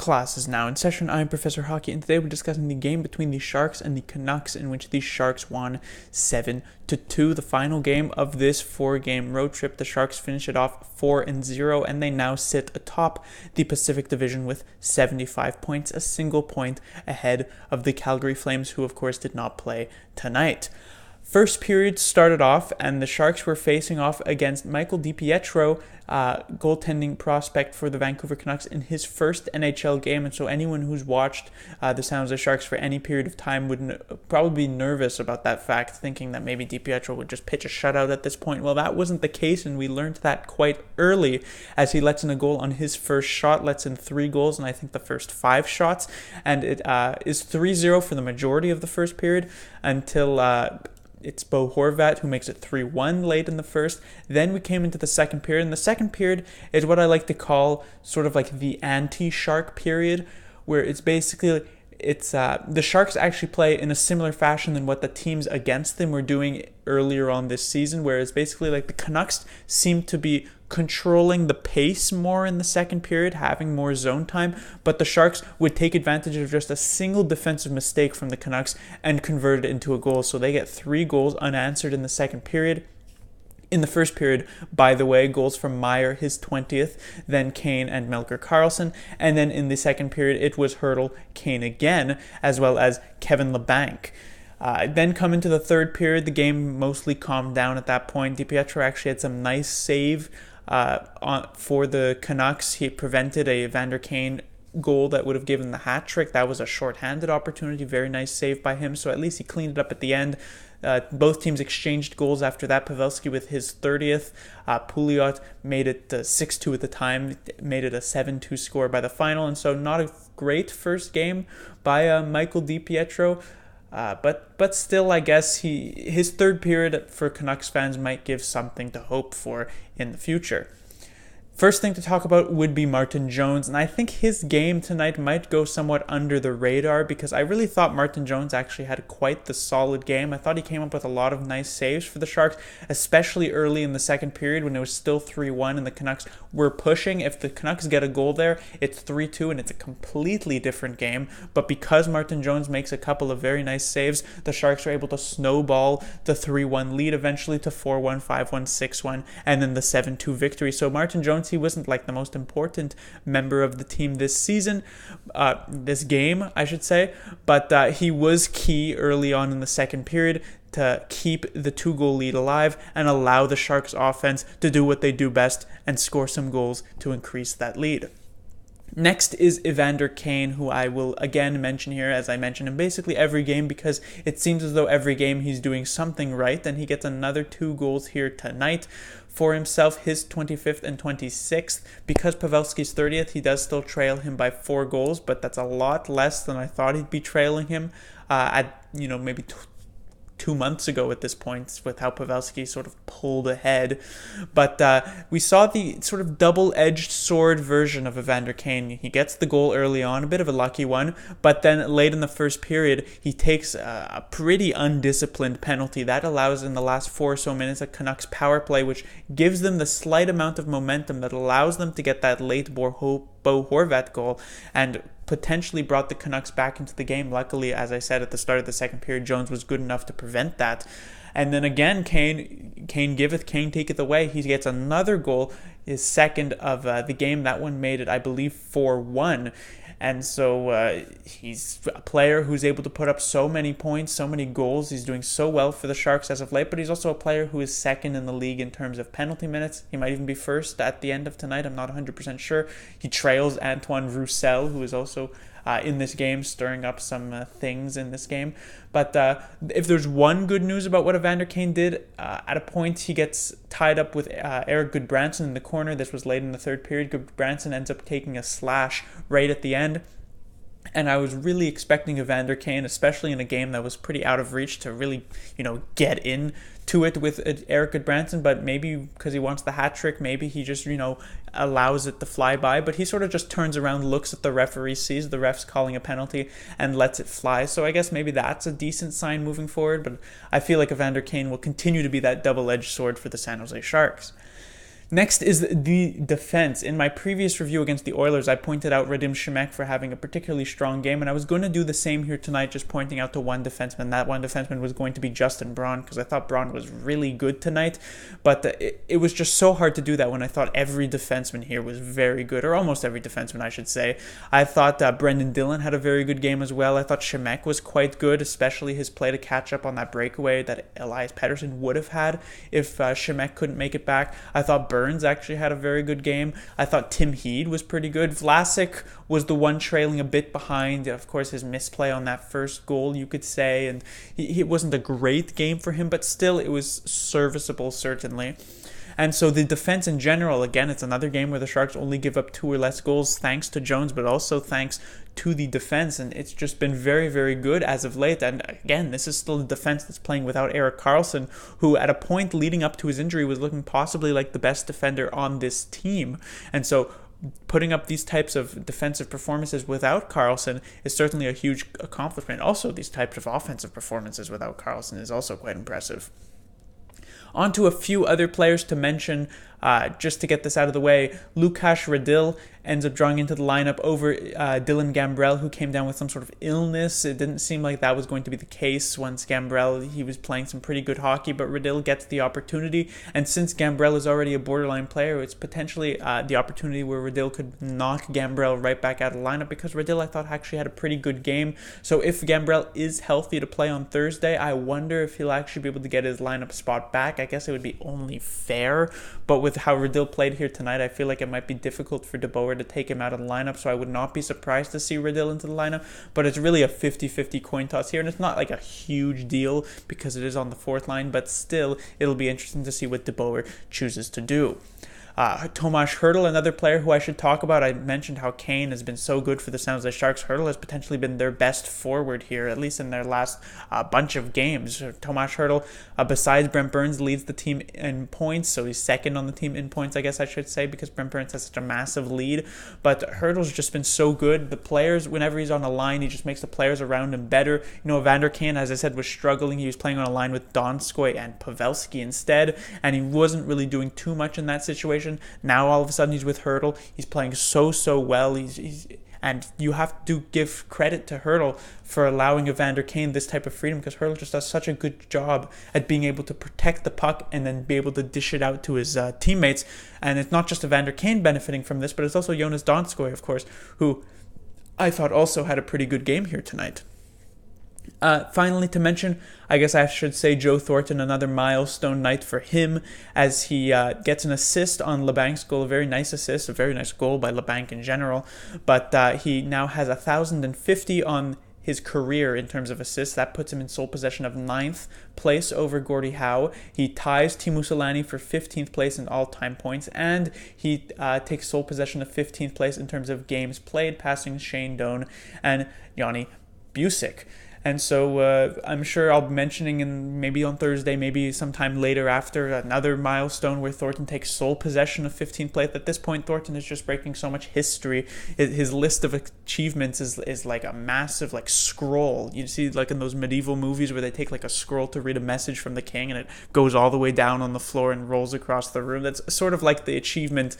Class is now in session. I'm Professor Hockey, and today we're discussing the game between the Sharks and the Canucks, in which the Sharks won 7-2. The final game of this 4-game road trip. The Sharks finish it off 4-0, and they now sit atop the Pacific Division with 75 points, a single point ahead of the Calgary Flames, who of course did not play tonight. First period started off, and the Sharks were facing off against Michael DiPietro, goaltending prospect for the Vancouver Canucks, in his first NHL game. And so anyone who's watched the San Jose Sharks for any period of time would probably be nervous about that fact, thinking that maybe DiPietro would just pitch a shutout at this point. Well, that wasn't the case, and we learned that quite early, as he lets in a goal on his first shot, lets in 3 goals, and I think the first 5 shots. And it is 3-0 for the majority of the first period until it's Bo Horvat who makes it 3-1 late in the first. Then we came into the second period, and the second period is what I like to call sort of like the anti-Shark period, where it's basically the Sharks actually play in a similar fashion than what the teams against them were doing earlier on this season, where it's basically like the Canucks seem to be controlling the pace more in the second period, having more zone time, but the Sharks would take advantage of just a single defensive mistake from the Canucks and convert it into a goal. So they get 3 goals unanswered in the second period. In the first period, by the way, goals from Meyer, his 20th, then Kane and Melker Karlsson, and then in the second period, it was Hurdle, Kane again, as well as Kevin Labanc. Then come into the third period, the game mostly calmed down at that point. DiPietro actually had some nice save for the Canucks. He prevented a Vander Kane goal that would have given the hat trick. That was a shorthanded opportunity, very nice save by him, so at least he cleaned it up at the end. Both teams exchanged goals after that. Pavelski with his 30th. Pouliot made it 6-2 at the time, made it a 7-2 score by the final, and so not a great first game by Michael DiPietro. But still, I guess his third period for Canucks fans might give something to hope for in the future. First thing to talk about would be Martin Jones, and I think his game tonight might go somewhat under the radar, because I really thought Martin Jones actually had quite the solid game. I thought he came up with a lot of nice saves for the Sharks, especially early in the second period when it was still 3-1 and the Canucks were pushing. If the Canucks get a goal there, it's 3-2 and it's a completely different game. But because Martin Jones makes a couple of very nice saves, the Sharks are able to snowball the 3-1 lead eventually to 4-1, 5-1, 6-1, and then the 7-2 victory. So Martin Jones, he wasn't like the most important member of the team this season, this game, I should say, but he was key early on in the second period to keep the 2-goal lead alive and allow the Sharks offense to do what they do best and score some goals to increase that lead. Next is Evander Kane, who I will again mention here, as I mention in basically every game, because it seems as though every game he's doing something right, and he gets another 2 goals here tonight for himself, his 25th and 26th. Because Pavelski's 30th, he does still trail him by 4 goals, but that's a lot less than I thought he'd be trailing him at maybe 2 months ago at this point, with how Pavelski sort of pulled ahead. But we saw the sort of double-edged sword version of Evander Kane. He gets the goal early on, a bit of a lucky one, but then late in the first period, he takes a pretty undisciplined penalty. That allows, in the last 4 or so minutes, a Canucks power play, which gives them the slight amount of momentum that allows them to get that late Bo Horvat goal, and potentially brought the Canucks back into the game. Luckily, as I said at the start of the second period, Jones was good enough to prevent that. And then again, Kane giveth, Kane taketh away. He gets another goal, his second of the game. That one made it, I believe, 4-1. And so he's a player who's able to put up so many points, so many goals. He's doing so well for the Sharks as of late, but he's also a player who is second in the league in terms of penalty minutes. He might even be first at the end of tonight. I'm not 100% sure. He trails Antoine Roussel, who is also in this game, stirring up some things in this game. But if there's one good news about what Evander Kane did, at a point he gets tied up with Eric Goodbranson in the corner. This was late in the third period. Goodbranson ends up taking a slash right at the end. And I was really expecting Evander Kane, especially in a game that was pretty out of reach, to really, get in to it with Eric Goodbranson, but maybe because he wants the hat trick, maybe he just, allows it to fly by, but he sort of just turns around, looks at the referee, sees the refs calling a penalty, and lets it fly. So I guess maybe that's a decent sign moving forward, but I feel like Evander Kane will continue to be that double-edged sword for the San Jose Sharks. Next is the defense. In my previous review against the Oilers, I pointed out Radim Shemek for having a particularly strong game, and I was going to do the same here tonight, just pointing out to one defenseman. That one defenseman was going to be Justin Braun, because I thought Braun was really good tonight, but it was just so hard to do that when I thought every defenseman here was very good, or almost every defenseman, I should say. I thought Brendan Dillon had a very good game as well. I thought Shemek was quite good, especially his play to catch up on that breakaway that Elias Pettersson would have had if Shemek couldn't make it back. I thought Burns actually had a very good game. I thought Tim Heed was pretty good. Vlasic was the one trailing a bit behind. Of course, his misplay on that first goal, you could say, and it wasn't a great game for him, but still it was serviceable, certainly. And so the defense in general, again, it's another game where the Sharks only give up 2 or less goals thanks to Jones, but also thanks to the defense. And it's just been very, very good as of late. And again, this is still a defense that's playing without Erik Karlsson, who at a point leading up to his injury was looking possibly like the best defender on this team. And so putting up these types of defensive performances without Karlsson is certainly a huge accomplishment. Also, these types of offensive performances without Karlsson is also quite impressive. On to a few other players to mention, just to get this out of the way. Lukáš Radil ends up drawing into the lineup over Dylan Gambrell, who came down with some sort of illness. It didn't seem like that was going to be the case once Gambrell, he was playing some pretty good hockey, but Radil gets the opportunity. And since Gambrell is already a borderline player, it's potentially the opportunity where Radil could knock Gambrell right back out of the lineup, because Radil, I thought, actually had a pretty good game. So if Gambrell is healthy to play on Thursday, I wonder if he'll actually be able to get his lineup spot back. I guess it would be only fair, but with how Radil played here tonight, I feel like it might be difficult for DeBoer to take him out of the lineup, so I would not be surprised to see Radil into the lineup, but it's really a 50-50 coin toss here, and it's not like a huge deal because it is on the 4th line, but still, it'll be interesting to see what DeBoer chooses to do. Tomas Hertl, another player who I should talk about. I mentioned how Kane has been so good for the San Jose Sharks. Hertl has potentially been their best forward here, at least in their last bunch of games. Tomas Hertl, besides Brent Burns, leads the team in points, so he's second on the team in points, I guess I should say, because Brent Burns has such a massive lead. But Hertl's just been so good. The players, whenever he's on a line, he just makes the players around him better. You know, Evander Kane, as I said, was struggling. He was playing on a line with Donskoy and Pavelski instead, and he wasn't really doing too much in that situation. Now all of a sudden he's with Hertl. He's playing so well. And you have to give credit to Hertl for allowing Evander Kane this type of freedom, because Hertl just does such a good job at being able to protect the puck and then be able to dish it out to his teammates. And it's not just Evander Kane benefiting from this, but it's also Jonas Donskoy, of course, who I thought also had a pretty good game here tonight. Finally, to mention, I guess I should say Joe Thornton, another milestone night for him, as he gets an assist on Labank's goal, a very nice assist, a very nice goal by Labanc in general, but he now has 1,050 on his career in terms of assists. That puts him in sole possession of 9th place over Gordie Howe. He ties Teemu Selanne for 15th place in all-time points, and he takes sole possession of 15th place in terms of games played, passing Shane Doan and Yanni Busick. And so I'm sure I'll be mentioning maybe on Thursday, maybe sometime later after, another milestone where Thornton takes sole possession of 15th place. At this point, Thornton is just breaking so much history. His list of achievements is like a massive scroll. You see like in those medieval movies where they take like a scroll to read a message from the king and it goes all the way down on the floor and rolls across the room. That's sort of like the achievement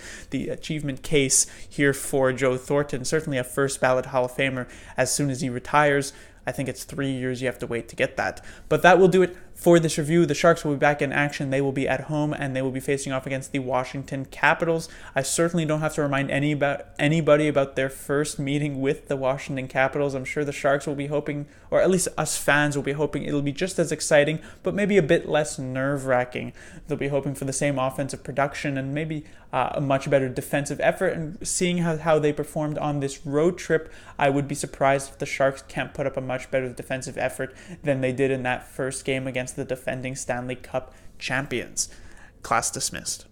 case here for Joe Thornton. Certainly a first ballot Hall of Famer as soon as he retires. I think it's 3 years you have to wait to get that. But that will do it for this review. The Sharks will be back in action. They will be at home, and they will be facing off against the Washington Capitals. I certainly don't have to remind anybody about their first meeting with the Washington Capitals. I'm sure the Sharks will be hoping, or at least us fans will be hoping, it'll be just as exciting, but maybe a bit less nerve-wracking. They'll be hoping for the same offensive production and maybe a much better defensive effort. And seeing how they performed on this road trip, I would be surprised if the Sharks can't put up a much better defensive effort than they did in that first game against the defending Stanley Cup champions. Class dismissed.